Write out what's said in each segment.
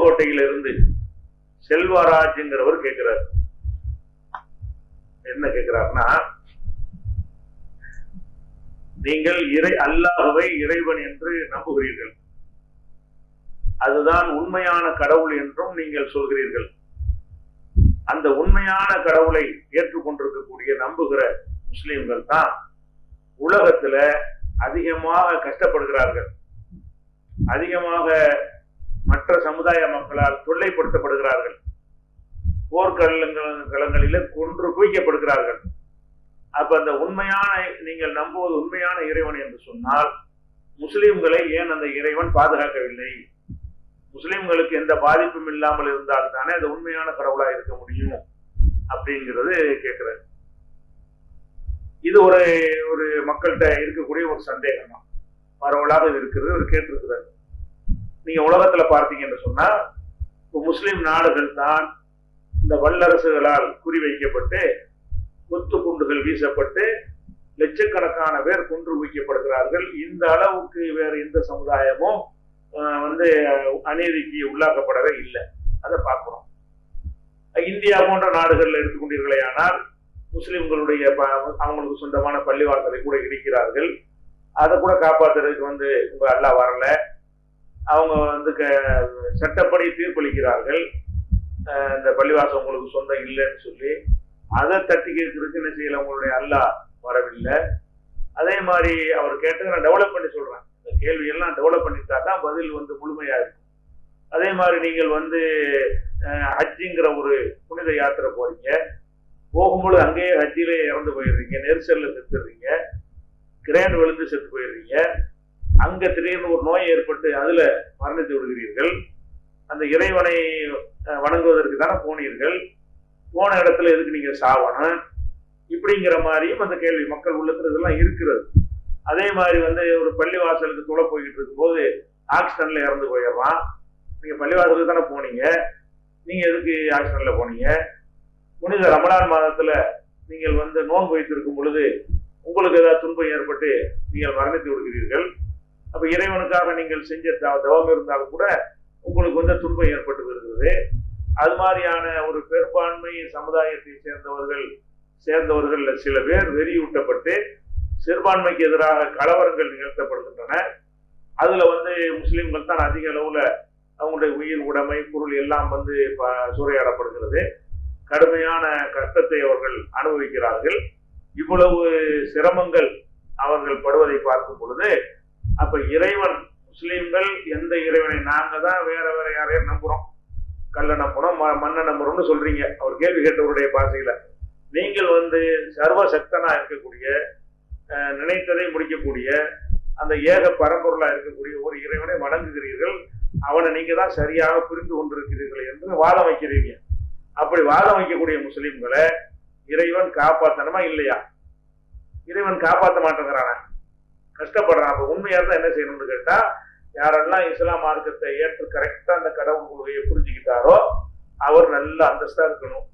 புதுக்கோட்டையிலிருந்து செல்வராஜ்ங்கிறவர் கேட்கிறார். என்ன கேட்கிறார்னா, நீங்கள் அல்லாஹ்வை இறைவன் என்று நம்புகிறீர்கள், அதுதான் உண்மையான கடவுள் என்றும் நீங்கள் சொல்கிறீர்கள். அந்த உண்மையான கடவுளை ஏற்றுக்கொண்டிருக்கக்கூடிய நம்புகிற முஸ்லிம்கள் தான் உலகத்துல அதிகமாக கஷ்டப்படுகிறார்கள், அதிகமாக மற்ற சமுதாய மக்களால் தொல்லைப்படுத்தப்படுகிறார்கள், போர்க்களங்களில கொன்று குவிக்கப்படுகிறார்கள். அப்ப அந்த உண்மையான, நீங்கள் நம்புவது உண்மையான இறைவன் என்று சொன்னால் முஸ்லிம்களை ஏன் அந்த இறைவன் பாதுகாக்கவில்லை? முஸ்லிம்களுக்கு எந்த பாதிப்பும் இல்லாமல் இருந்தால் தானே அது உண்மையான கடவுளா இருக்க முடியும் அப்படிங்கிறது கேட்கிறார். இது ஒரு ஒரு மக்கள்கிட்ட இருக்கக்கூடிய ஒரு சந்தேகம் தான், பரவலாக இருக்கிறது. ஒரு கேட்டிருக்கிறார். நீங்க உலகத்துல பார்த்தீங்கன்னு சொன்னா முஸ்லிம் நாடுகள் தான் இந்த வல்லரசுகளால் குறிவைக்கப்பட்டு கொத்து குண்டுகள் வீசப்பட்டு லட்சக்கணக்கான பேர் கொன்று குவிக்கப்படுகிறார்கள். இந்த அளவுக்கு வேற எந்த சமுதாயமும் அநீதிக்கு உள்ளாக்கப்படவே இல்லை. அதை பார்க்கிறோம். இந்தியா போன்ற நாடுகள்ல எடுத்துக்கொண்டீர்களே ஆனால் முஸ்லிம்களுடைய அவங்களுக்கு சொந்தமான பள்ளிவாசலை கூட இடிக்கிறார்கள். அதை கூட காப்பாற்றுறதுக்கு உங்க அல்லாஹ் வரல, அவங்க சட்டப்படி தீர்ப்பளிக்கிறார்கள், இந்த பள்ளிவாசம் உங்களுக்கு சொந்தம் இல்லைன்னு சொல்லி. அதை தட்டி கேட்கறதுக்கு என்ன செய்யல, உங்களுடைய அல்லாஹ் வரவில்லை. அதே மாதிரி அவர் கேட்டதை நான் டெவலப் பண்ணி சொல்றேன். இந்த கேள்வியெல்லாம் டெவலப் பண்ணிட்டா தான் பதில் முழுமையா இருக்கும். அதே மாதிரி நீங்கள் ஹஜ்ஜிங்கிற ஒரு புனித யாத்திரை போறீங்க, போகும்போது அங்கேயே ஹஜ்ஜிலே இறந்து போயிடுறீங்க, நெரிசல்ல செத்துடுறீங்க, கிரேன் விழுந்து செத்து போயிடுறீங்க. அங்க திடீர்னு ஒரு நோய் ஏற்பட்டு அதுல மரணித்து விடுகிறீர்கள். அந்த இறைவனை வணங்குவதற்கு தானே போனீர்கள், போன இடத்துல எதுக்கு நீங்க சாவணும்? இப்படிங்கிற மாதிரியும் அந்த கேள்வி மக்கள் உள்ளத்துல இதெல்லாம் இருக்கிறது. அதே மாதிரி ஒரு பள்ளிவாசலுக்கு துளை போய்கிட்டு இருக்கும் போது ஆக்சிடென்ட்ல இறந்து போயிடுறான். நீங்க பள்ளிவாசலுக்கு தானே போனீங்க, நீங்க எதுக்கு ஆக்சிடென்ட்ல போனீங்க? புனித ரமலான் மாதத்துல நீங்கள் நோன்பு வைத்திருக்கும் பொழுது உங்களுக்கு ஏதாவது துன்பம் ஏற்பட்டு நீங்கள் மரணித்து விடுகிறீர்கள். அப்ப இறைவனுக்காக நீங்கள் செஞ்ச தவம் இருந்தாலும் கூட உங்களுக்கு துன்பம் ஏற்பட்டு வருகிறது. அது மாதிரியான ஒரு பெரும்பான்மை சமுதாயத்தை சேர்ந்தவர்கள் சில பேர் வெறியூட்டப்பட்டு சிறுபான்மைக்கு எதிராக கலவரங்கள் நிகழ்த்தப்படுகின்றன. அதுல முஸ்லிம்கள் தான் அதிக அளவுல அவங்களுடைய உயிர், உடைமை, பொருள் எல்லாம் சூறையாடப்படுகிறது. கடுமையான கஷ்டத்தை அவர்கள் அனுபவிக்கிறார்கள். இவ்வளவு சிரமங்கள் அவர்கள் படுவதை பார்க்கும் பொழுது அப்ப இறைவன், முஸ்லிம்கள் எந்த இறைவனை, நாங்க தான் வேற வேற யாரையும் நம்புறோம், கல்ல நம்புறோம், மண்ணை நம்புறோம்னு சொல்றீங்க. அவர் கேள்வி கேட்டவருடைய பாசையில நீங்கள் சர்வசக்தனா இருக்கக்கூடிய, நினைத்ததை முடிக்கக்கூடிய, அந்த ஏக பரம்பொருளா இருக்கக்கூடிய ஒரு இறைவனை வணங்குகிறீர்கள், அவனை நீங்க தான் சரியாக புரிந்து கொண்டிருக்கிறீர்கள் என்று வாதம் வைக்கிறீங்க. அப்படி வாதம் வைக்கக்கூடிய முஸ்லிம்களை இறைவன் காப்பாற்றணுமா இல்லையா? இறைவன் காப்பாற்ற மாட்டேங்கிறான, கஷ்டப்படுறான். அப்ப உண்மையா இருந்தா என்ன செய்யணும்னு கேட்டா, யாரெல்லாம் இஸ்லாம் மார்க்கத்தை ஏற்று கரெக்டா அந்த கடவுள் கொள்கையை புரிஞ்சுக்கிட்டாரோ அவர் நல்ல அந்தஸ்தா இருக்கணும்,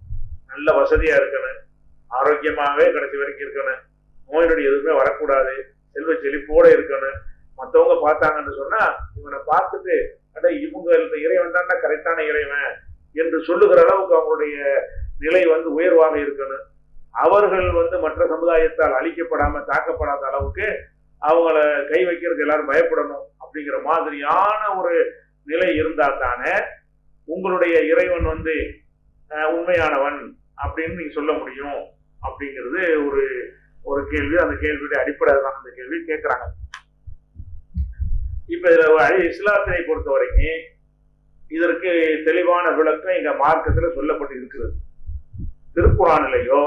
நல்ல வசதியா இருக்கணும், ஆரோக்கியமாவே கடைசி வரைக்கும் இருக்கணும், நோய் நொடி எதுவுமே வரக்கூடாது, செல்வ செழிப்போட இருக்கணும். மற்றவங்க பார்த்தாங்கன்னு சொன்னா இவனை பார்த்துட்டு அட இவங்க இறைவன் தான்டா கரெக்டான இறைவன் என்று சொல்லுகிற அளவுக்கு அவங்களுடைய நிலை உயர்வாக இருக்கணும். அவர்கள் மற்ற சமுதாயத்தால் அழிக்கப்படாம தாக்கப்படாத அளவுக்கு அவங்கள கை வைக்கிறதுக்கு எல்லாரும் பயப்படணும். அப்படிங்கிற மாதிரியான ஒரு நிலை இருந்தா தானே உங்களுடைய இறைவன் உண்மையானவன் அப்படின்னு நீங்க சொல்ல முடியும். அப்படிங்கிறது ஒரு ஒரு கேள்வி. அந்த கேள்வியுடைய அடிப்படை தான் அந்த கேள்வி கேட்கிறாங்க. இப்ப இதுல இஸ்லாத்தினை பொறுத்த வரைக்கும் இதற்கு தெளிவான விளக்கம் எங்க மார்க்கத்துல சொல்லப்பட்டு இருக்கிறது. திருக்குறானிலேயோ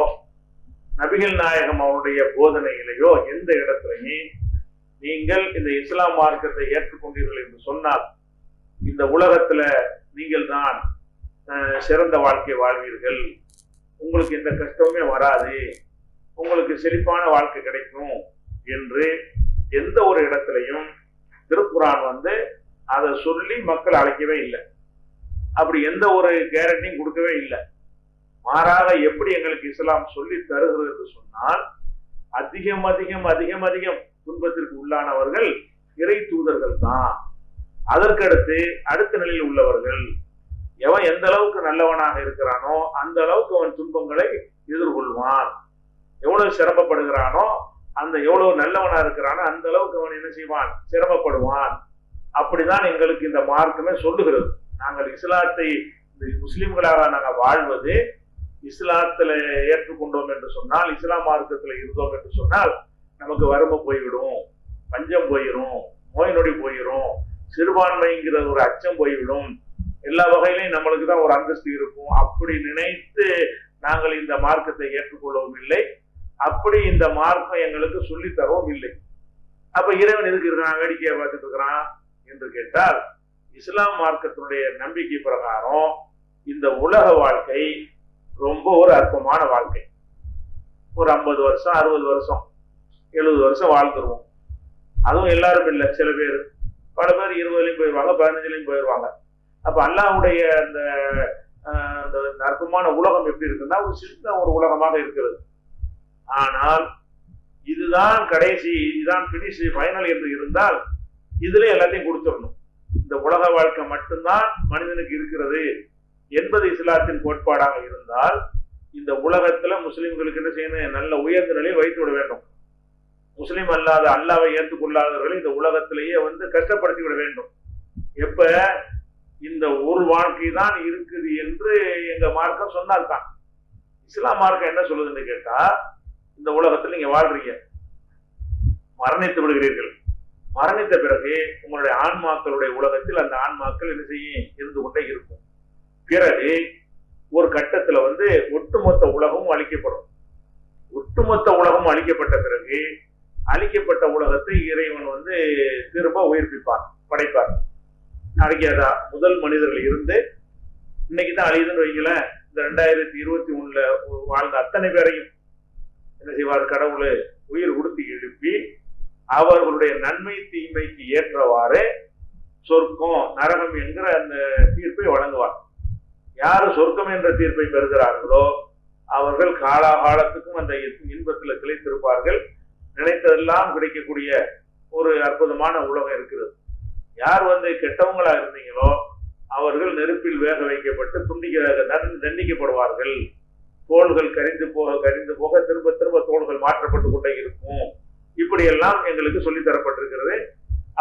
நபிகள் நாயகம் அவருடைய போதனையிலேயோ எந்த இடத்துலையும் நீங்கள் இந்த இஸ்லாம் மார்க்கத்தை ஏற்றுக்கொண்டீர்கள் என்று சொன்னால் இந்த உலகத்துல நீங்கள் தான் சிறந்த வாழ்க்கை வாழ்வீர்கள், உங்களுக்கு எந்த கஷ்டமே வராது, உங்களுக்கு செழிப்பான வாழ்க்கை கிடைக்கும் என்று எந்த ஒரு இடத்துலையும் திருக்குரான் அதை சொல்லி மக்கள் அழைக்கவே இல்லை. அப்படி எந்த ஒரு கேரண்டியும் கொடுக்கவே இல்லை. மாறாக எப்படி எங்களுக்கு இஸ்லாம் சொல்லி தருகிறது என்று சொன்னால் அதிகம் அதிகம் அதிகம் அதிகம் துன்பத்திற்கு உள்ளானவர்கள் இறை தூதர்கள் தான். அதற்கடுத்து அடுத்த நிலையில் உள்ளவர்கள் எந்த அளவுக்கு நல்லவனாக இருக்கிறானோ அந்த அளவுக்கு அவன் துன்பங்களை எதிர்கொள்வான். எவ்வளவு சிரமப்படுகிறானோ அந்த எவ்வளவு நல்லவனா இருக்கிறானோ அந்த அளவுக்கு அவன் என்ன செய்வான், சிரமப்படுவான். அப்படிதான் எங்களுக்கு இந்த மார்க்கமே சொல்லுகிறது. நாங்கள் இஸ்லாத்தை முஸ்லிம்களாக நாங்கள் வாழ்வது, இஸ்லாத்துல ஏற்றுக்கொண்டோம் என்று சொன்னால், இஸ்லாம் மார்க்கத்துல இருந்தோம் என்று சொன்னால் நமக்கு வறுமை போய்விடும், பஞ்சம் போயிடும், நோய் நொடி போயிடும், சிறுபான்மைங்கிற ஒரு அச்சம் போய்விடும், எல்லா வகையிலையும் நம்மளுக்கு தான் ஒரு அந்தஸ்து இருக்கும். அப்படி நினைத்து நாங்கள் இந்த மார்க்கத்தை ஏற்றுக்கொள்ளவும் இல்லை, அப்படி இந்த மார்க்கம் எங்களுக்கு சொல்லி தரவும் இல்லை. அப்ப இறைவன் எதுக்கு இருக்கான், வேடிக்கையை பார்த்துட்டு இருக்கிறான் என்று கேட்டால், இஸ்லாம் மார்க்கத்தினுடைய நம்பிக்கை பிரகாரம் இந்த உலக வாழ்க்கை ரொம்ப ஒரு அற்பமான வாழ்க்கை. ஒரு 50 வருஷம் 60 வருஷம் 70 வருஷம் வாழ்ந்துருவோம். அதுவும் எல்லாரும் இல்லை, சில பேர், பல பேர் 20லயும் போயிடுவாங்க, 15லயும் போயிடுவாங்க. அப்ப அல்லாஹ்வுடைய அந்த அற்பமான உலகம் எப்படி இருக்குன்னா ஒரு சின்ன ஒரு உலகமாக இருக்கிறது. ஆனால் இதுதான் கடைசி, இதுதான் பினிஷ், ஃபைனல் என்று இருந்தால் இதுல எல்லாத்தையும் கொடுத்துடணும். இந்த உலக வாழ்க்கை மட்டும்தான் மனிதனுக்கு இருக்கிறது என்பது இஸ்லாத்தின் கோட்பாடாக இருந்தால், இந்த உலகத்துல முஸ்லிம்களுக்கு என்ன செய்யணும், நல்ல உயர்ந்த நிலையில் வைத்து விட வேண்டும். முஸ்லிம் அல்லாத, அல்லாவை ஏற்றுக்கொள்ளாதவர்களை இந்த உலகத்திலேயே கஷ்டப்படுத்தி விட வேண்டும். எப்ப இந்த ஒரு வாழ்க்கை தான் இருக்குது என்று எங்க மார்க்கம் சொன்னால்தான். இஸ்லாம் மார்க்கம் என்ன சொல்லுதுன்னு கேட்டா, இந்த உலகத்தில் நீங்க வாழ்றீங்க, மரணித்து விடுகிறீர்கள், மரணித்த பிறகு உங்களுடைய ஆன்மாக்களுடைய உலகத்தில் அந்த ஆன்மாக்கள் என்ன செய்யும், இருந்து கொண்டே இருக்கும். பிறகு ஒரு கட்டத்துல ஒட்டுமொத்த உலகமும் அழிக்கப்படும். ஒட்டுமொத்த உலகமும் அழிக்கப்பட்ட பிறகு அழிக்கப்பட்ட உலகத்தை இறைவன் திரும்ப உயிர்ப்பிப்பார், படைப்பார். அழிக்காதா முதல் மனிதர்கள் இருந்து இன்னைக்குதான் அழியுதுன்னு வைக்கல, இந்த 2021 வாழ்ந்த அத்தனை பேரையும் என்ன செய்வார், கடவுள் உயிர் கொடுத்து எழுப்பி அவர்களுடைய நன்மை தீமைக்கு ஏற்றவாறு சொர்க்கம் நரகம் என்கிற அந்த தீர்ப்பை வழங்குவார். யாரு சொர்க்கம் என்ற தீர்ப்பை பெறுகிறார்களோ அவர்கள் காலாகாலத்துக்கும் அந்த இன்பத்தில் திளைத்திருப்பார்கள். நினைத்ததெல்லாம் கிடைக்கக்கூடிய ஒரு அற்புதமான உலகம் இருக்கிறது. யார் கெட்டவங்களா இருந்தீங்களோ அவர்கள் நெருப்பில் வேக வைக்கப்பட்டு தண்டிக்கப்படுவார்கள். தோள்கள் கரிந்து போக திரும்ப திரும்ப தோள்கள் மாற்றப்பட்டு கொண்டே இருக்கும். இப்படியெல்லாம் எங்களுக்கு சொல்லித்தரப்பட்டிருக்கிறது.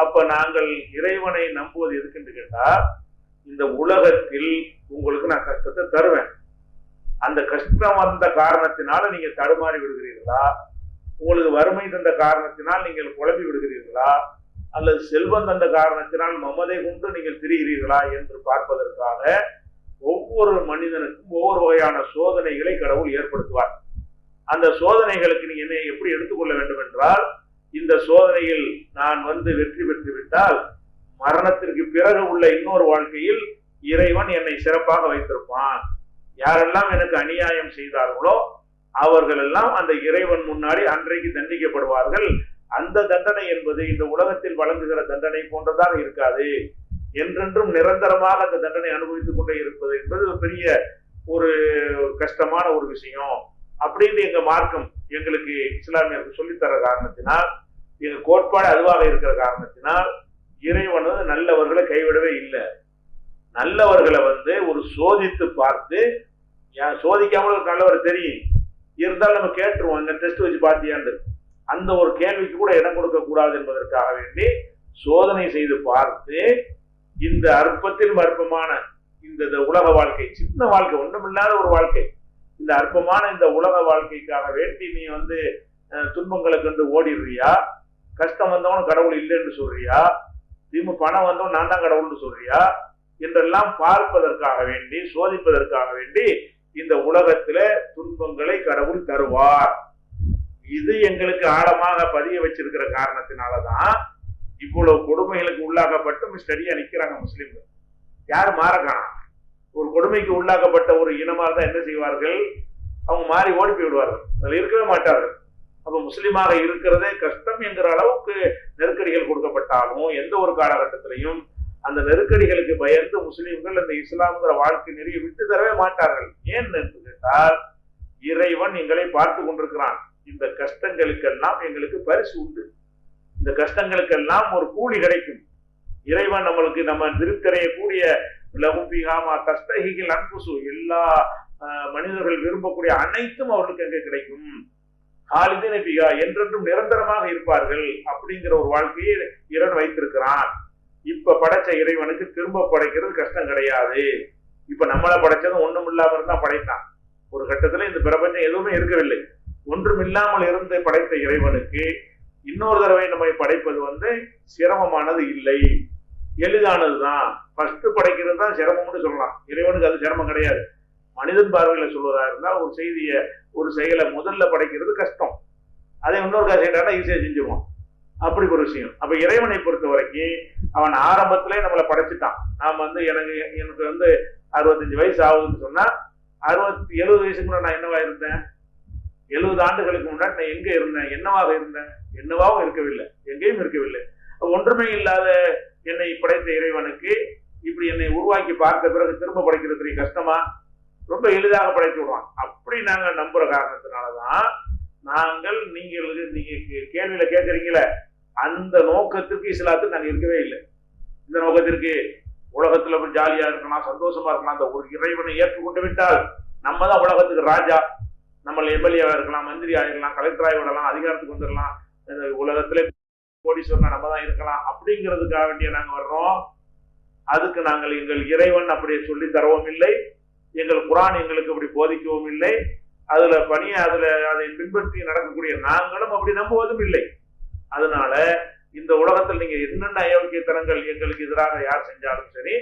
அப்ப நாங்கள் இறைவனை நம்புவது எதுக்குன்னு கேட்டா, இந்த உலகத்தில் உங்களுக்கு நான் கஷ்டத்தை தருவேன், அந்த கஷ்டம் வந்த காரணத்தினால நீங்க தடுமாறி விடுகிறீர்களா, உங்களுக்கு வறுமை தந்த காரணத்தினால் நீங்கள் குழம்பி விடுகிறீர்களா, அல்லது செல்வம் தந்த காரணத்தினால் மமதை கொண்டு நீங்கள் திரிகிறீர்களா என்று பார்ப்பதற்காக ஒவ்வொரு மனிதனுக்கும் ஒவ்வொரு வகையான சோதனைகளை கடவுள் ஏற்படுத்துவார். அந்த சோதனைகளுக்கு நீங்க என்ன எப்படி எடுத்துக்கொள்ள வேண்டும் என்றால், இந்த சோதனையில் நான் வெற்றி பெற்று விட்டால் மரணத்திற்கு பிறகு உள்ள இன்னொரு வாழ்க்கையில் இறைவன் என்னை சிறப்பாக வைத்திருப்பான். யாரெல்லாம் எனக்கு அநியாயம் செய்தார்களோ அவர்கள் எல்லாம் அந்த இறைவன் முன்னாடி அன்றைக்கு தண்டிக்கப்படுவார்கள். அந்த தண்டனை என்பது இந்த உலகத்தில் வழங்குகிற தண்டனை போன்றதாக இருக்காது, என்றென்றும் நிரந்தரமாக அந்த தண்டனை அனுபவித்துக் கொண்டே இருப்பது என்பது ஒரு பெரிய ஒரு கஷ்டமான ஒரு விஷயம் அப்படின்னு எங்க மார்க்கம் எங்களுக்கு இஸ்லாமியருக்கு சொல்லித்தர காரணத்தினால், எங்க கோட்பாடு அதுவாக இருக்கிற காரணத்தினால் இறைவன் நல்லவர்களை கைவிடவே இல்லை. நல்லவர்களை ஒரு சோதித்து பார்த்து, சோதிக்காமல் நல்லவர் தெரியும் இருந்தாலும் நம்ம கேட்டுருவோம், இந்த டெஸ்ட் வச்சு பார்த்தியாண்டு அந்த ஒரு கேள்விக்கு கூட இடம் கொடுக்க கூடாது என்பதற்காக வேண்டி சோதனை செய்து பார்த்து, இந்த அற்பத்திலும் அற்பமான இந்த உலக வாழ்க்கை, சின்ன வாழ்க்கை, ஒன்றுமில்லாத ஒரு வாழ்க்கை, இந்த அற்பமான இந்த உலக வாழ்க்கைக்காக வேண்டி நீ துன்பங்களை கண்டு ஓடிடுறியா, கஷ்டம் வந்தவனும் கடவுள் இல்லைன்னு சொல்றியா, பணம் வந்தவன் நான் தான் கடவுள்னு சொல்றியா என்றெல்லாம் பார்ப்பதற்காக வேண்டி, சோதிப்பதற்காக வேண்டி இந்த உலகத்துல துன்பங்களை கடவுள் தருவார். இது எங்களுக்கு ஆழமாக பதிய வச்சிருக்கிற காரணத்தினாலதான் இவ்வளவு கொடுமைகளுக்கு உள்ளாக்கப்பட்டு ஸ்டடியா நிக்கிறாங்க முஸ்லிம்கள். யாரு மாறக்கானா, ஒரு கொடுமைக்கு உள்ளாக்கப்பட்ட ஒரு இனமாக தான் என்ன செய்வார்கள், அவங்க மாறி ஓடி போய் விடுவார்கள், அதில் இருக்கவே மாட்டார்கள். அப்ப முஸ்லிமாக இருக்கிறதே கஷ்டம் என்கிற அளவுக்கு நெருக்கடிகள் கொடுக்கப்பட்டாலும் எந்த ஒரு காலகட்டத்திலையும் அந்த நெருக்கடிகளுக்கு பயந்து முஸ்லிம்கள் அந்த இஸ்லாம்ங்கிற வாழ்க்கை நெறிய விட்டு தரவே மாட்டார்கள். ஏன் என்று கேட்டால், இறைவன் எங்களை பார்த்து கொண்டிருக்கிறான். இந்த கஷ்டங்களுக்கெல்லாம் எங்களுக்கு பரிசு உண்டு, இந்த கஷ்டங்களுக்கெல்லாம் ஒரு கூலி கிடைக்கும். இறைவன் நம்மளுக்கு நம்ம திருப்தியடையக்கூடிய லஹும் ஃபீஹா மா தஸ்தஹில் அன்ஃபுசு, எல்லா மனிதர்கள் விரும்பக்கூடிய அனைத்தும் அவர்களுக்கு எங்கே கிடைக்கும். ஹாலிதீன ஃபீஹா, என்றென்றும் நிரந்தரமாக இருப்பார்கள் அப்படிங்கிற ஒரு வாழ்க்கையை இறைவன் வைத்திருக்கிறான். இப்ப படைச்ச இறைவனுக்கு திரும்ப படைக்கிறது கஷ்டம் கிடையாது. இப்ப நம்மளை படைச்சதும் ஒண்ணும் இல்லாம இருந்தா படைத்தான். ஒரு கட்டத்துல இந்த பிரபஞ்சம் எதுவுமே இருக்கவில்லை. ஒன்றும் இல்லாமல் இருந்து படைத்த இறைவனுக்கு இன்னொரு தடவை நம்மை படைப்பது சிரமமானது இல்லை, எளிதானதுதான். ஃபர்ஸ்ட் படைக்கிறது தான் சிரமம்னு சொல்லலாம். இறைவனுக்கு அது சிரமம் கிடையாது. மனிதன் பார்வையில சொல்வதா இருந்தால் ஒரு செய்தியை, ஒரு செயலை முதல்ல படைக்கிறது கஷ்டம். அதை இன்னொரு செய்யறானா ஈஸியா செஞ்சுருவான். அப்படி ஒரு விஷயம். அப்ப இறைவனை பொறுத்த வரைக்கும் அவன் ஆரம்பத்திலே நம்மளை படைச்சிட்டான். நாம் எனக்கு 65 வயசு ஆகுதுன்னு சொன்னா 70 வயசுக்கு முன்னாடி நான் என்னவா இருந்தேன்? 70 ஆண்டுகளுக்கு முன்னாடி நான் எங்க இருந்தேன்? என்னவாக இருந்தேன்? என்னவாகவும் இருக்கவில்லை, எங்கேயும் இருக்கவில்லை. ஒன்றுமே இல்லாத என்னை படைத்த இறைவனுக்கு இப்படி என்னை உருவாக்கி பார்த்த பிறகு திரும்ப படைக்கிறது கஷ்டமா? ரொம்ப எளிதாக படைத்து விடுவான். அப்படி நாங்க நம்புற காரணத்தினாலதான் நீங்க கேள்வியில கேட்கறீங்களே, அந்த நோக்கத்திற்கு இஸ்லாத்துக்கு நாங்க இருக்கவே இல்லை. இந்த நோக்கத்திற்கு உலகத்துல ஜாலியா இருக்கலாம், சந்தோஷமா இருக்கலாம். அந்த ஒரு இறைவனை ஏற்றுக்கொண்டு விட்டால் நம்ம தான் உலகத்துக்கு ராஜா. நம்ம எம்எல்ஏவா இருக்கலாம், மந்திரி ஆகிடலாம், கலெக்டர் ஆகி விடலாம், அதிகாரத்துக்கு வந்துடலாம், உலகத்திலே கோடீஸ்வரனா நம்ம தான் இருக்கலாம் அப்படிங்கிறதுக்காக வேண்டிய நாங்க வர்றோம். அதுக்கு நாங்கள் எங்கள் இறைவன் அப்படியே சொல்லி தரவும் இல்லை, எங்கள் குர்ஆன் எங்களுக்கு அப்படி போதிக்கவும் இல்லை. அதை பின்பற்றி நடக்கக்கூடிய நாங்களும் அப்படி நம்புவதும் இல்லை. அதனால இந்த உலகத்தில் நீங்க என்னென்ன அயோக்கியத்தனங்கள் எங்களுக்கு எதிராக யார் செஞ்சாலும் சரி,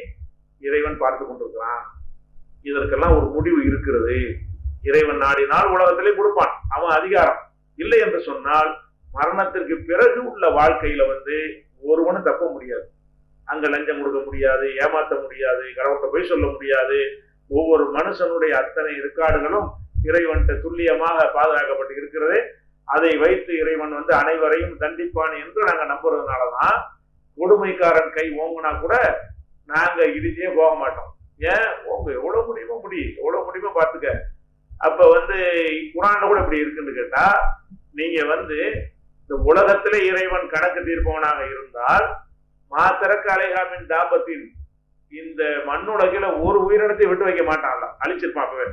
இறைவன் பார்த்து கொண்டிருக்கிறான். இதற்கெல்லாம் ஒரு முடிவு இருக்கிறது. இறைவன் நாடினால் உலகத்திலே கொடுப்பான், அவன் அதிகாரம். இல்லை என்று சொன்னால் மரணத்திற்கு பிறகு உள்ள வாழ்க்கையில ஒருவனும் தப்ப முடியாது. அங்க லஞ்சம் கொடுக்க முடியாது, ஏமாற்ற முடியாது, கடவுள்கிட்ட போய் சொல்ல முடியாது. ஒவ்வொரு மனுஷனுடைய அத்தனை ரெக்கார்டுகளும் இறைவன் துல்லியமாக பாதுகாக்கப்பட்டு இருக்கிறது. அதை வைத்து இறைவன் அனைவரையும் தண்டிப்பான் என்று நாங்க நம்புறதுனாலதான் கொடுமைக்காரன் கை ஓங்குனா கூட நாங்க இடிச்சே போக மாட்டோம். ஏன் ஓங்க, எவ்வளவு முடியுமோ பார்த்துக்க. அப்ப குர்ஆன்ல கூட இப்படி இருக்குன்னு கேட்டா, நீங்க இந்த உலகத்திலே இறைவன் கணக்கு தீர்ப்பவனாக இருந்தால் மாத்திரக்கு அலைகாமின் தாபத்தின், இந்த மண்ணுலகில ஒரு உயிரினத்தை விட்டு வைக்க மாட்டான்ல, அழிச்சிருப்பான். அப்பவே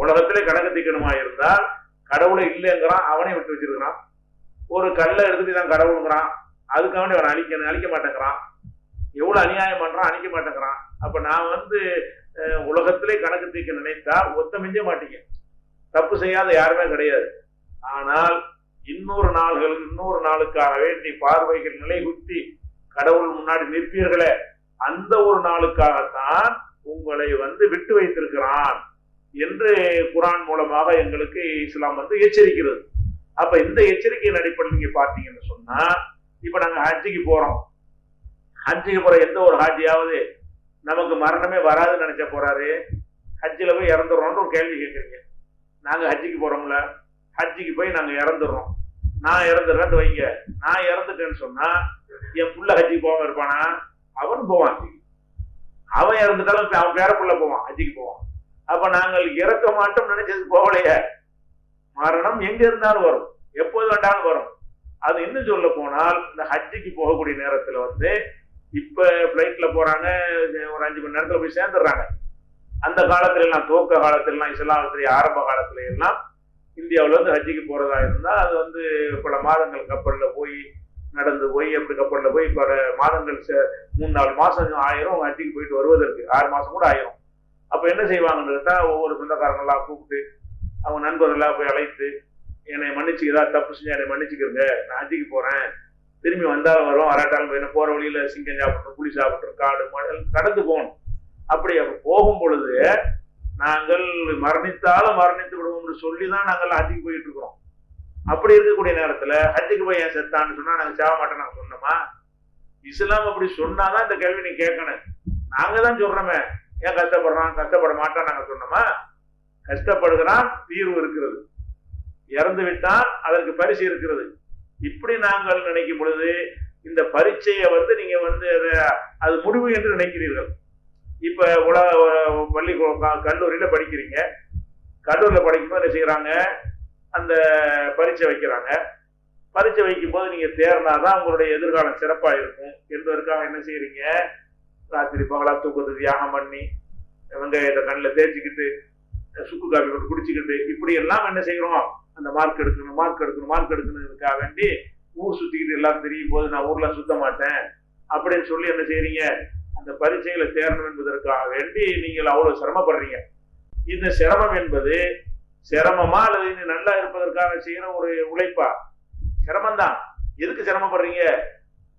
உலகத்திலே கணக்கு தீர்க்கணுமா இருந்தால் கடவுளை இல்லைங்கிறான், அவனை விட்டு வச்சிருக்கிறான். ஒரு கல்லை எடுத்துட்டு தான் கடவுளுங்கிறான், அதுக்காக அவன் அழிக்க மாட்டேங்கிறான். எவ்வளவு அநியாயம் பண்றான், அழிக்க மாட்டேங்கிறான். அப்ப நான் உலகத்திலே கணக்கு தீர்க்க நினைத்தா ஒத்த மிஞ்ச மாட்டீங்க, தப்பு செய்யாத யாருமே கிடையாது. ஆனால் இன்னொரு நாளுக்காக வேண்டி பார்வைகள் நிலை குத்தி கடவுள் முன்னாடி நிற்பீர்களே, அந்த ஒரு நாளுக்காகத்தான் உங்களை விட்டு வைத்திருக்கிறான் என்று குர்ஆன் மூலமாக எங்களுக்கு இஸ்லாம் எச்சரிக்கிறது. அப்ப இந்த எச்சரிக்கையின் அடிப்படையில் நீங்க பாத்தீங்கன்னு சொன்னா, இப்ப நாங்க ஹஜ்ஜிக்கு போறோம். ஹஜ்ஜிக்கு போற எந்த ஒரு ஹாஜியாவது நமக்கு மரணமே வராதுன்னு நினைச்ச போறாரு? ஹஜ்ஜில போய் இறந்துடுறோம்னு ஒரு கேள்வி கேட்குறீங்க. நாங்க ஹஜ்ஜிக்கு போறோம்ல, ஹஜ்ஜிக்கு போய் நாங்க இறந்துடுறோம். நான் இறந்துடுறேன்னு வைங்க, நான் இறந்துட்டேன்னு சொன்னா என் புள்ள ஹஜ்ஜிக்கு போகாம இருப்பானா? அவன் போவான். அவன் இறந்துட்டாலும் அவன் பேர புள்ள போவான், ஹஜ்ஜிக்கு போவான். அப்ப நாங்கள் இறக்க மாட்டோம் நினைச்சது போகலையே. மரணம் எங்க இருந்தாலும் வரும், எப்போது வேண்டாலும் வரும். அது இன்னும் சொல்ல போனால், இந்த ஹஜ்ஜிக்கு போகக்கூடிய நேரத்துல இப்ப பிளைட்ல போறாங்க, ஒரு 5 மணி நேரத்துல போய் சேர்ந்துடுறாங்க. அந்த காலத்துல எல்லாம், துவக்க காலத்துல எல்லாம், இஸ்லாமத்துடைய ஆரம்ப காலத்துல எல்லாம் இந்தியாவில ஹஜ்ஜிக்கு போறதா இருந்தா அது பல மாதங்கள் கப்பல்ல போய் நடந்து போய், அப்படி கப்பல்ல போய் பல மாதங்கள் 3-4 மாசம் ஆயிரும் ஹஜ்ஜிக்கு போயிட்டு வருவதற்கு. 6 மாசம் கூட ஆயிரும். அப்ப என்ன செய்வாங்கன்னு கேட்டா, ஒவ்வொரு சொந்தக்காரங்களா கூப்பிட்டு அவங்க நண்பர்களா போய் அழைத்து, என்னை மன்னிச்சு, ஏதாவது தப்பு செஞ்சு என்னை மன்னிச்சுக்கிறங்க, நான் ஹஜ்ஜிக்கு போறேன், திரும்பி வந்தாலும் வரும், வராட்டாலும் போய் போற வழியில சிங்கம் சாப்பிட்டு, புலி சாப்பிட்டு, காடு மணல் கடந்து போகணும். அப்படி போகும் பொழுது நாங்கள் மரணித்தாலும் மரணித்து விடுவோம்னு சொல்லிதான் நாங்கள் ஹஜ்ஜிக்கு போயிட்டு இருக்கிறோம். அப்படி இருக்கக்கூடிய நேரத்துல ஹஜ்ஜிக்கு போய் ஏன் செத்தான்னு சொன்னா நாங்க சாக மாட்டோம் நாங்க சொன்னோமா? இஸ்லாம் அப்படி சொன்னாதான் இந்த கேள்வி நீ கேட்கணும். நாங்க தான் சொல்றோமே, ஏன் கஷ்டப்படுறான், கஷ்டப்பட மாட்டான் நாங்க சொன்னோமா? கஷ்டப்படுகிறான், தீர்வு இருக்கிறது. இறந்து விட்டால் அதற்கு பரிசு இருக்கிறது. இப்படி நாங்கள் நினைக்கும் பொழுது இந்த பரீட்சையை நீங்க அது முடிவு என்று நினைக்கிறீர்கள். இப்ப பள்ளி கல்லூரியில படிக்கிறீங்க. கல்லூரியில படிக்கும்போது என்ன செய்யறாங்க, அந்த பரீட்சை வைக்கிறாங்க. பரீட்சை வைக்கும் போது நீங்க தேர்னாதான் உங்களுடைய எதிர்காலம் சிறப்பா இருக்கும் என்பதற்காக என்ன செய்யறீங்க, ராத்திரி பகலா தூக்கத்தை தியாகம் பண்ணி வெங்காயத்தை கண்ணில் தேய்ச்சிக்கிட்டு சுக்கு காப்பி போட்டு குடிச்சுக்கிட்டு இப்படி எல்லாம் என்ன செய்யறோம், அந்த மார்க் எடுக்கணுங்கிறதுக்காக வேண்டி ஊர் சுத்திக்கிட்டு எல்லாம் தெரியும் போது நான் ஊர்ல சுத்த மாட்டேன் அப்படின்னு சொல்லி என்ன செய்யறீங்க, அந்த பரீட்சையில தேரணும் என்பதற்காக வேண்டி நீங்கள் அவ்வளவு சிரமப்படுறீங்க. இந்த சிரமம் என்பது சிரமமா அல்லது நல்லா இருப்பதற்காக செய்யற ஒரு உழைப்பா? சிரமம்தான். எதுக்கு சிரமப்படுறீங்க?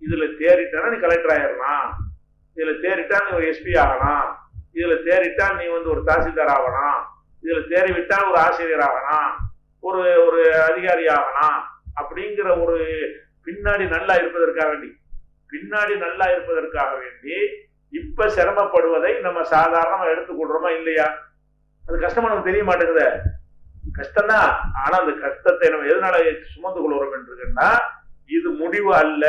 இதுல தேறிட்டா நீ கலெக்டர் ஆயிடலாம், இதுல தேறிட்டா நீ ஒரு எஸ்பி ஆகலாம், இதுல தேறிட்டா நீ ஒரு தாசில்தார் ஆகலாம், இதுல தேறிவிட்டால் ஒரு ஆசிரியர் ஆகலாம், ஒரு ஒரு அதிகாரி ஆகலாம் அப்படிங்கிற ஒரு பின்னாடி நல்லா இருப்பதற்காக வேண்டி இப்ப சிரமப்படுவதை நம்ம சாதாரணமா எடுத்துக்கொள்றோமா இல்லையா? அது கஷ்டமா நமக்கு தெரிய மாட்டேங்குது. கஷ்டம்தான். ஆனா அந்த கஷ்டத்தை நம்ம எதனால சுமந்து கொள்கிறோம் என்று சொன்னா, இது முடிவு அல்ல,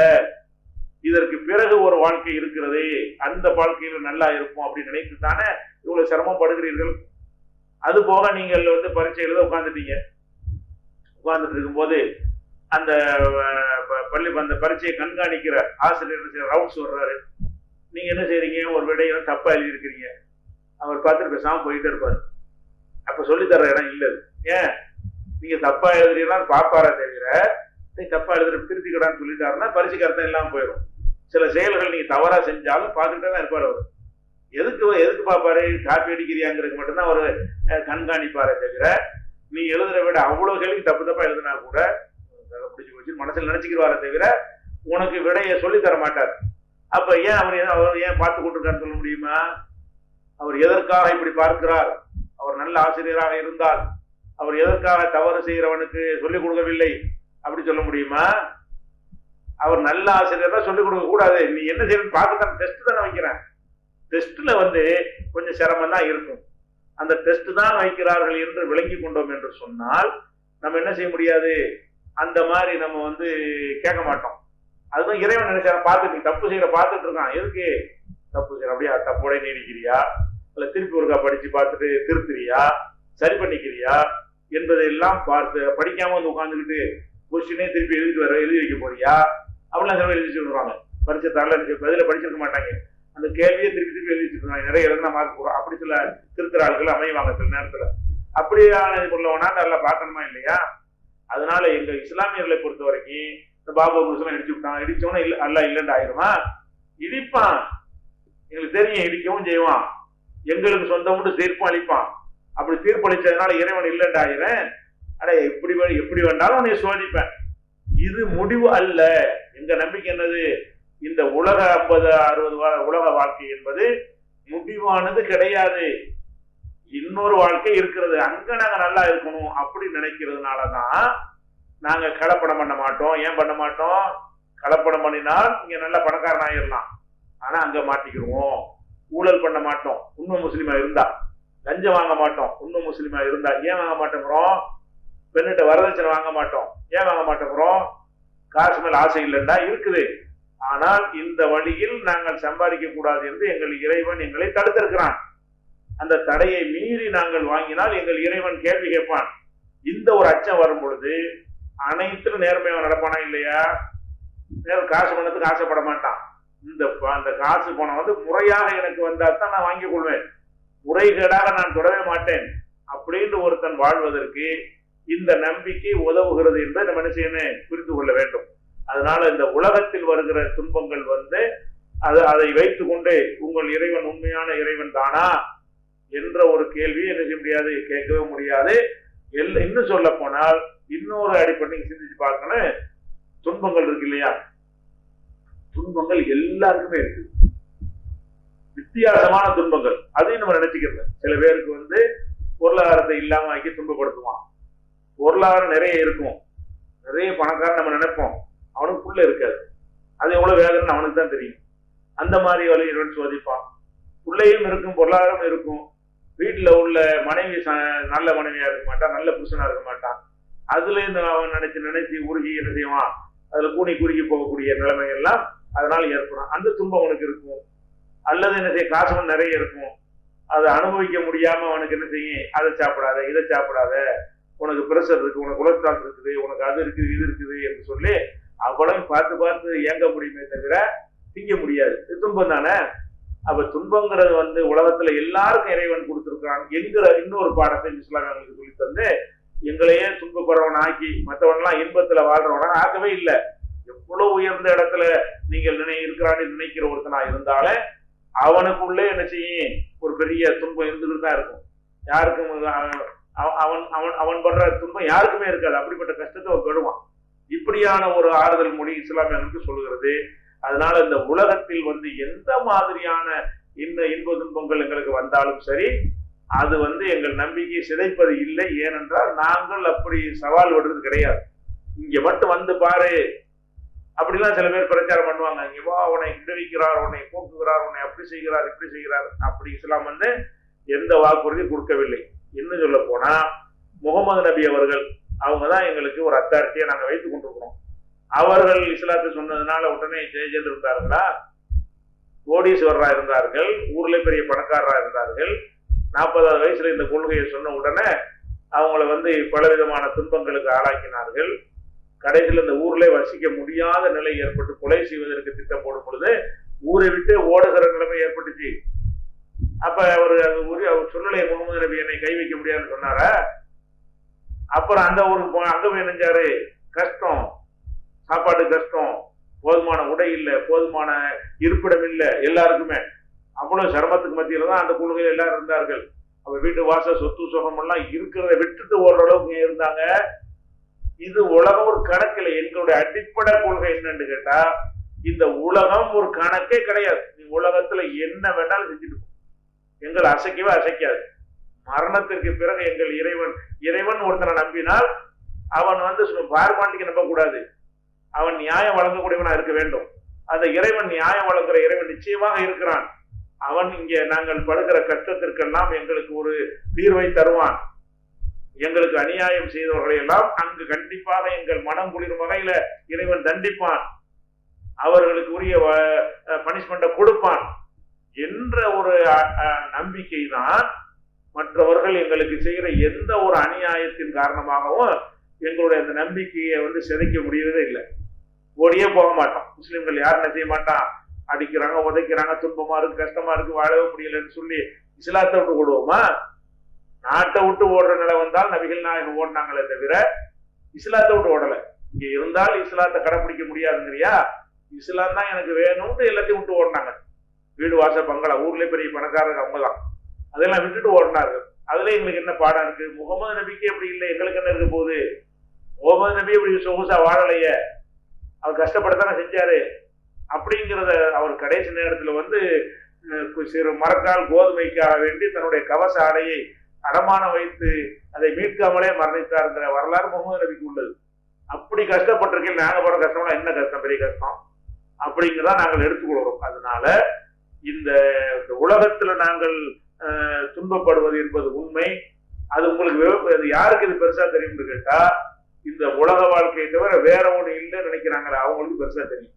இதற்கு பிறகு ஒரு வாழ்க்கை இருக்கிறது, அந்த வாழ்க்கையில நல்லா இருக்கும் அப்படின்னு நினைத்து தானே இவ்வளவு சிரமப்படுகிறீர்கள். அது போக நீங்கள் பரீட்சையில உட்கார்ந்துட்டு இருக்கும்போது அந்த அந்த பரீட்சையை கண்காணிக்கிற ஆசிரியர் ரவுண்ட்ஸ் வர்றாரு. நீங்க என்ன செய்றீங்க, ஒரு விடையை தப்பா எழுதி இருக்கிறீங்க, அவர் பார்த்துட்டு பேசாம போயிட்டே இருப்பாரு. அப்ப சொல்லித்தர இடம் இல்ல. ஏன் நீங்க தப்பா எழுதுறீங்கன்னு பாப்பாரா தவிர தப்பா எழுதுற திருத்திக்கடான்னு சொல்லிட்டாருன்னா பரிசுக்கு அர்த்தம் இல்லாம போயிடும். சில செயல்கள் நீங்க தவறா செஞ்சாலும் பார்த்துக்கிட்டே தான் இருப்பாரு அவர். எதுக்கு பாப்பாரு, காப்பி அடிக்கிறியாங்கிறதுக்கு மட்டும்தான் அவர் கண்காணிப்பாரே தவிர நீ எழுதுற விட அவ்வளவு கேள்வி தப்பா எழுதுனா கூட பிடிச்சு போச்சு மனசுல நினைச்சுக்கிறாரே தவிர உனக்கு விடையை சொல்லி தர மாட்டார். அப்ப ஏன் அவர் ஏன் பார்த்து கொண்டிருக்காருன்னு சொல்ல முடியுமா? அவர் எதற்காக இப்படி பார்க்கிறார்? அவர் நல்ல ஆசிரியராக இருந்தால் அவர் எதற்காக தவறு செய்கிறவனுக்கு சொல்லிக் கொடுக்கவில்லை அப்படி சொல்ல முடியுமா? அவர் நல்ல ஆசிரியர் தான் சொல்லிக் கொடுக்க கூடாது. நீ என்ன செய்யணும் பார்த்துதான் டெஸ்ட் தானே வைக்கிறேன். டெஸ்ட்ல கொஞ்சம் சிரமம் தான் இருக்கும். அந்த டெஸ்ட் தான் வைக்கிறார்கள் என்று விளங்கி கொண்டோம் என்று சொன்னால் நம்ம என்ன செய்ய முடியாது, அந்த மாதிரி நம்ம கேட்க மாட்டோம். அதுதான் இறைவன் நினைச்சார பார்த்துட்டு தப்பு செய்யற பார்த்துட்டு இருக்கான். எதுக்கு தப்பு செய்யற, அப்படியா தப்போட நீடிக்கிறியா, இல்ல திருப்பி ஒருக்கா படிச்சு பார்த்துட்டு திருத்துறியா, சரி பண்ணிக்கிறியா என்பதையெல்லாம் பார்த்து படிக்காம உட்காந்துக்கிட்டு கொஸ்டினே திருப்பி எழுதி வைக்க போறியா அப்படிலாம் சில எழுதி வச்சுருவாங்க. பரிச்சைத்தாள் பதில படிச்சிருக்க மாட்டாங்க, அந்த கேள்வியை திருப்பி எழுதி வச்சிருக்காங்க. நிறைய எழுதுனா மார்க் போறோம் அப்படி சில திருத்துற ஆட்கள் அமைவாங்க சில நேரத்துல. அப்படியான உள்ளவனா நல்லா பார்க்கணுமா இல்லையா? அதனால எங்க இஸ்லாமியர்களை பொறுத்த வரைக்கும் இந்த பாபா முஸ்லாம் இடிச்சு விட்டான், இடிச்சவனா இல்ல அல்ல இல்லைன்னு ஆயிருமா? இடிப்பான், எங்களுக்கு தெரியும், இடிக்கவும் செய்வான், எங்களுக்கு சொந்தம் தீர்ப்பு அளிப்பான். அப்படி தீர்ப்பு அளிச்சதுனால இறைவன் இல்லைன்னு ஆயிரேன். அட எப்படி வேண்டாலும் நீ சோதிப்பேன். இது முடிவு அல்ல. எங்க நம்பிக்கை என்னது, இந்த உலக 50-60 உலக வாழ்க்கை என்பது முடிவானது கிடையாது. இன்னொரு வாழ்க்கை இருக்கிறது, அங்க நாங்க நல்லா இருக்கணும் அப்படி நினைக்கிறதுனாலதான் நாங்க கலப்படம் பண்ண மாட்டோம். ஏன் பண்ண மாட்டோம்? கலப்படம் பண்ணினால் இங்க நல்ல பணக்காரன் ஆயிடலாம், ஆனா அங்க மாட்டிக்கிடுவோம். ஊழல் பண்ண மாட்டோம் உண்மை முஸ்லிமா இருந்தா, லஞ்சம் வாங்க மாட்டோம் உண்மை முஸ்லிமா இருந்தா. ஏன் வாங்க மாட்டேங்கிறோம்? பெண்ணிட்ட வரதட்சணை வாங்க மாட்டோம். ஏன் வாங்க மாட்டேங்கிறோம்? காசு மேல ஆசை இல்லைன்னா இருக்குது. ஆனால் இந்த வழியில் நாங்கள் சம்பாதிக்க கூடாது என்று எங்கள் இறைவன் எங்களை தடுத்திருக்கிறான். அந்த தடையை மீறி நாங்கள் வாங்கினால் எங்கள் இறைவன் கேள்வி கேட்பான். இந்த ஒரு அச்சம் வரும் பொழுது அனைத்திலும் நேர்மையாக நடப்பானா இல்லையா? காசு பணத்துக்கு ஆசைப்பட மாட்டான். அந்த காசு பணம் முறையாக எனக்கு வந்தால்தான் நான் வாங்கிக் கொள்வேன், முறைகேடாக நான் தொடவே மாட்டேன் அப்படின்னு ஒருத்தன் வாழ்வதற்கு இந்த நம்பிக்கை உதவுகிறது என்று நம்ம என்ன செய்யணும், புரிந்து கொள்ள வேண்டும். அதனால இந்த உலகத்தில் வருகிற துன்பங்கள் அதை வைத்துக் கொண்டு உங்கள் இறைவன் உண்மையான இறைவன் தானா என்ற ஒரு கேள்வி என்ன செய்ய முடியாது, கேட்கவே முடியாது. இன்னும் சொல்ல போனால் இன்னொரு அடிப்படை சிந்திச்சு பார்க்கணும். துன்பங்கள் இருக்கு இல்லையா, துன்பங்கள் எல்லாருக்குமே இருக்கு, வித்தியாசமான துன்பங்கள். அதையும் நம்ம நினைச்சுக்கிறது. சில பேருக்கு பொருளாதாரத்தை இல்லாம ஆக்கி துன்பப்படுத்துவான். பொருளாதாரம் நிறைய இருக்கும், நிறைய பணக்காரன் நம்ம நினைப்போம், அவனுக்குள்ள இருக்காது. அது எவ்வளவு வேதனை அவனுக்கு தான் தெரியும். அந்த மாதிரி வழியில் சோதிப்பான். பிள்ளையும் இருக்கும், பொருளாதாரம் இருக்கும், வீட்டுல உள்ள மனைவி நல்ல மனைவியா இருக்க மாட்டான், நல்ல புருஷனா இருக்க மாட்டான். அதுல இருந்து அவன் நினைச்சு உருகி என்ன செய்வான், அதுல கூனி குறுகி போகக்கூடிய நிலைமை எல்லாம் அதனால ஏற்படும். அந்த துன்பம் அவனுக்கு இருக்கும். அல்லது என்ன செய்ய, காசு நிறைய இருக்கும், அதை அனுபவிக்க முடியாம அவனுக்கு என்ன செய்யும், அதை சாப்பிடாத இதை சாப்பிடாத, உனக்கு பிரஷர் இருக்கு, உனக்கு கொலஸ்ட்ரால் இருக்குது, உனக்கு அது இருக்குது இது இருக்குது என்று சொல்லி அவ்வளவு பார்த்து பார்த்து ஏங்க முடியுமே தவிர திங்க முடியாது. துன்பம் தானே. அப்ப துன்பங்கிறது வந்து உலகத்துல எல்லாருக்கும் இறைவன் கொடுத்திருக்கான் என்கிற இன்னொரு பாடத்தை இஸ்லாம் எங்களுக்கு சொல்லி தந்து எங்களையே துன்பப்படுறவன் ஆக்கி மற்றவன்லாம் இன்பத்துல வாழ்றவனா ஆக்கவே இல்லை. எவ்வளவு உயர்ந்த இடத்துல நீங்கள் இருக்கிறான்னு நினைக்கிற ஒருத்தனா இருந்தாலே அவனுக்குள்ளே என்ன செய்யும், ஒரு பெரிய துன்பம் இருந்துகிட்டு தான் இருக்கும். யாருக்கும் அவன் அவன் அவன் படுற துன்பம் யாருக்குமே இருக்காது. அப்படிப்பட்ட கஷ்டத்தை அவன் பெறுவான். இப்படியான ஒரு ஆறுதல் மொழி இஸ்லாம் எனக்கு சொல்லுகிறது. அதனால இந்த உலகத்தில் வந்து எந்த மாதிரியான இன்ப துன்பங்கள் எங்களுக்கு வந்தாலும் சரி, அது வந்து எங்கள் நம்பிக்கையை சிதைப்பது இல்லை. ஏனென்றால் நாங்கள் அப்படி சவால் விடுறது கிடையாது. இங்க மட்டும் வந்து பாரு அப்படிலாம் சில பேர் பிரச்சாரம் பண்ணுவாங்க. இங்க வா, உன்னை விடுவிக்கிறார், உன்னை போக்குகிறார், உன்னை அப்படி செய்கிறார், இப்படி செய்கிறார். அப்படி இஸ்லாம் வந்து எந்த வாக்குறுதியும் கொடுக்கவில்லை. இன்னும் சொல்ல போனா முகமது நபி அவர்கள் அவங்கதான் எங்களுக்கு ஒரு அத்தாரிட்டியை நாங்க வைத்துக் கொண்டிருக்கிறோம். அவர்கள் இஸ்லாத்தை சொன்னதுனால உடனே ஜெயஜெயன் இருந்தார்களா? கோடீஸ்வரரா இருந்தார்கள், ஊர்ல பெரிய பணக்காரரா இருந்தார்கள். 40வது வயசுல இந்த கொள்கையை சொன்ன உடனே அவங்கள வந்து பலவிதமான துன்பங்களுக்கு ஆளாக்கினார்கள். கடைசியில் இந்த ஊர்ல வசிக்க முடியாத நிலை ஏற்பட்டு கொலை செய்வதற்கு திட்டம் போடும் பொழுது ஊரை விட்டு ஓடுகிற நிலைமை ஏற்பட்டுச்சு. அப்ப அவர் அவர் சொல்லலை, முகமது நபி என்னை கை வைக்க முடியாதுன்னு சொன்னாரா? அப்புறம் அந்த ஊருக்கு அங்க போய் நினைஞ்சாரு, கஷ்டம், சாப்பாடு கஷ்டம், போதுமான உடை இல்லை, போதுமான இருப்பிடம் இல்லை, எல்லாருக்குமே அவ்வளவு சிரமத்துக்கு மத்தியில தான் அந்த கொள்கையில் எல்லாரும் இருந்தார்கள். அப்ப வீட்டு வாச சொத்து சுகம் எல்லாம் இருக்கிறத விட்டுட்டு ஓடுற அளவுக்கு இருந்தாங்க. இது உலகம் ஒரு கணக்கில். எங்களுடைய அடிப்படை கொள்கை என்னன்னு கேட்டா, இந்த உலகம் ஒரு கணக்கே கிடையாது. நீ உலகத்துல என்ன வேணாலும் செஞ்சுட்டு எங்களை அசைக்கவே அசைக்காது. மரணத்திற்கு பிறகு எங்கள் இறைவன் ஒருத்தனை நம்பினால் அவன் வந்து பார்மாண்டிக்கு நம்ப கூடாது. அவன் நியாயம் வழங்கக்கூடியவனா இருக்க வேண்டும். அந்த இறைவன் நியாயம் வழங்குற இறைவன் நிச்சயமாக இருக்கிறான். அவன் இங்கே நாங்கள் படுகிற கஷ்டத்திற்கெல்லாம் எங்களுக்கு ஒரு தீர்வை தருவான். எங்களுக்கு அநியாயம் செய்தவர்களை எல்லாம் அங்கு கண்டிப்பாக எங்கள் மனம் குளிரும் வகையில இறைவன் தண்டிப்பான், அவர்களுக்கு உரிய பனிஷ்மெண்ட்டை கொடுப்பான் என்ற ஒரு நம்பிக்கை தான் மற்றவர்கள் எங்களுக்கு செய்கிற எந்த ஒரு அநியாயத்தின் காரணமாகவும் எங்களுடைய அந்த நம்பிக்கையை வந்து சிதைக்க முடியவே இல்லை. ஓடியே போக மாட்டோம். முஸ்லிம்கள் யாரும் என்ன செய்ய மாட்டான், அடிக்கிறாங்க, உதைக்கிறாங்க, துன்பமா இருக்கு, கஷ்டமா இருக்கு, வாழவே முடியலன்னு சொல்லி இஸ்லாத்தை விட்டு ஓடுவோமா? நாட்டை விட்டு ஓடுற நிலை வந்தால் நபிகள் நாயகம் ஓடினாங்களே தவிர இஸ்லாத்தை விட்டு ஓடல. இங்க இருந்தால் இஸ்லாத்தை கடைப்பிடிக்க முடியாதுங்கிறியா, இஸ்லாம் தான் எனக்கு வேணும்னு எல்லாத்தையும் விட்டு ஓடினாங்க. வீடு வாச பங்களா, ஊர்ல பெரிய பணக்காரங்க அவங்க தான், அதெல்லாம் விட்டுட்டு ஓடினார்கள். அதுல எங்களுக்கு என்ன பாடம் இருக்கு? முகமது நபிக்கு எப்படி இல்லை, எங்களுக்கு என்ன இருக்க போகுது? முகமது நபி இப்படி சொகுசா வாழலையே, அவர் கஷ்டப்படத்தானே செஞ்சாரு. அப்படிங்கிறத அவர் கடைசி நேரத்துல வந்து சிறு மரக்கால் கோதுமைக்காக வேண்டி தன்னுடைய கவச ஆடையை அடமானம் வைத்து அதை மீட்காமலே மரணித்தாருங்கிற வரலாறு முகமது நபிக்கு உள்ளது. அப்படி கஷ்டப்பட்டிருக்கேன். நாங்க போற கஷ்டம்னா என்ன கஷ்டம், பெரிய கஷ்டம் அப்படிங்கிறதா நாங்கள் எடுத்துக்கொள்கிறோம். அதனால இந்த உலகத்துல நாங்கள் துன்பப்படுவது என்பது உண்மை. அது உங்களுக்கு யாருக்கு இது பெருசா தெரியும்னு கேட்டா, இந்த உலக வாழ்க்கையை தவிர வேற ஒண்ணு இல்லைன்னு நினைக்கிறாங்களே அவங்களுக்கு பெருசா தெரியும்.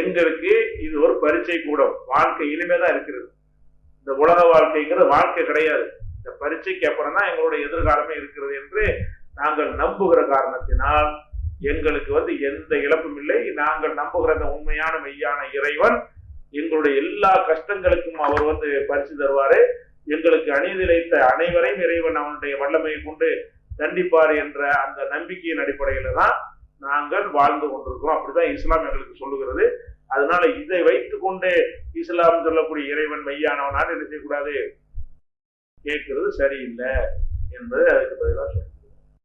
எங்களுக்கு இது ஒரு பரீட்சை கூடம். வாழ்க்கை இனிமேதான் இருக்கிறது. இந்த உலக வாழ்க்கைங்கிறது வாழ்க்கை கிடையாது. இந்த பரீட்சைக்கு அப்புறம் தான் எங்களுடைய எதிர்காலமே இருக்கிறது என்று நாங்கள் நம்புகிற காரணத்தினால் எங்களுக்கு வந்து எந்த இழப்பும் இல்லை. நாங்கள் நம்புகிற அந்த உண்மையான மெய்யான இறைவன் எங்களுடைய எல்லா கஷ்டங்களுக்கும் அவர் வந்து பரிசு தருவாரு. எங்களுக்கு அநீதிழைத்த அனைவரையும் இறைவன் அவனுடைய வல்லமையை கொண்டு தண்டிப்பார் என்ற அந்த நம்பிக்கையின் அடிப்படையில தான் நாங்கள் வாழ்ந்து கொண்டிருக்கிறோம். அப்படிதான் இஸ்லாம் எங்களுக்கு சொல்லுகிறது. அதனால இதை வைத்துக் கொண்டு இஸ்லாம் சொல்லக்கூடிய இறைவன் மெய்யானவனால என்ன செய்யக்கூடாது, கேட்கிறது சரியில்லை என்பது அதுக்கு பதிலாக சொல்றேன்.